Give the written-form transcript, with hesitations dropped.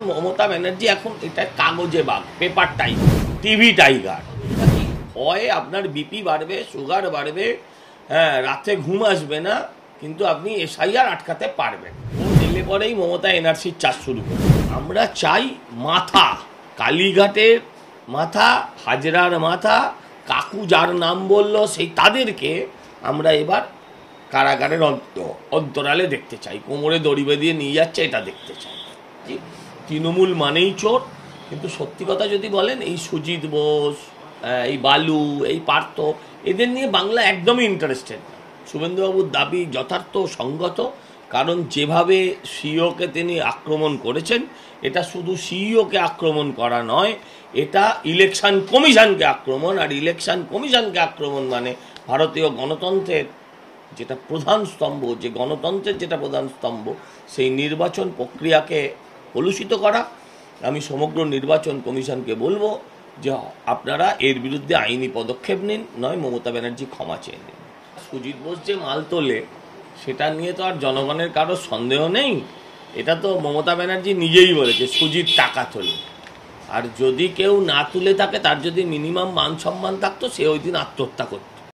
মমতা ব্যানার্জি এখন এটা কাগজে বাঘ, পেপার টাইগার, টিভি টাইগার। হয় আপনার বিপি বাড়বে, সুগার বাড়বে, হ্যাঁ, রাতে ঘুম আসবে না, কিন্তু আপনি এসআইআর আটকাতে পারবেন। দিল্লি পরেই মমতা এনআরসির চাষ শুরু করবে। আমরা চাই মাথা, কালীঘাটের মাথা, হাজরার মাথা, কাকু যার নাম বলল সেই তাদেরকে আমরা এবার কারাগারের অন্তরালে দেখতে চাই, কোমরে দড়ি বেঁধিয়ে নিয়ে যাচ্ছে এটা দেখতে চাই। তৃণমূল মানেই চোর, কিন্তু সত্যি কথা যদি বলেন এই সুজিত বোস, এই বালু, এই পার্থ, এদের নিয়ে বাংলা একদমই ইন্টারেস্টেড না। শুভেন্দুবাবুর দাবি যথার্থ, সঙ্গত, কারণ যেভাবে সিইওকে তিনি আক্রমণ করেছেন, এটা শুধু সিইওকে আক্রমণ করা নয়, এটা ইলেকশন কমিশনকে আক্রমণ। আর ইলেকশন কমিশনকে আক্রমণ মানে ভারতীয় গণতন্ত্রের যেটা প্রধান স্তম্ভ, যে গণতন্ত্রের যেটা প্রধান স্তম্ভ, সেই নির্বাচন প্রক্রিয়াকে কলুষিত করা। আমি সমগ্র নির্বাচন কমিশনকে বলবো যে আপনারা এর বিরুদ্ধে আইনি পদক্ষেপ নিন, নয় মমতা ব্যানার্জি ক্ষমা চেয়ে নিন। সুজিত বোস যে মাল তোলে সেটা নিয়ে তো আর জনগণের কারো সন্দেহ নেই, এটা তো মমতা ব্যানার্জি নিজেই বলেছে সুজিত টাকা তোলে। আর যদি কেউ না তুলে থাকে, তার যদি মিনিমাম মান সম্মান থাকতো, সে ওই দিন আত্মহত্যা করত।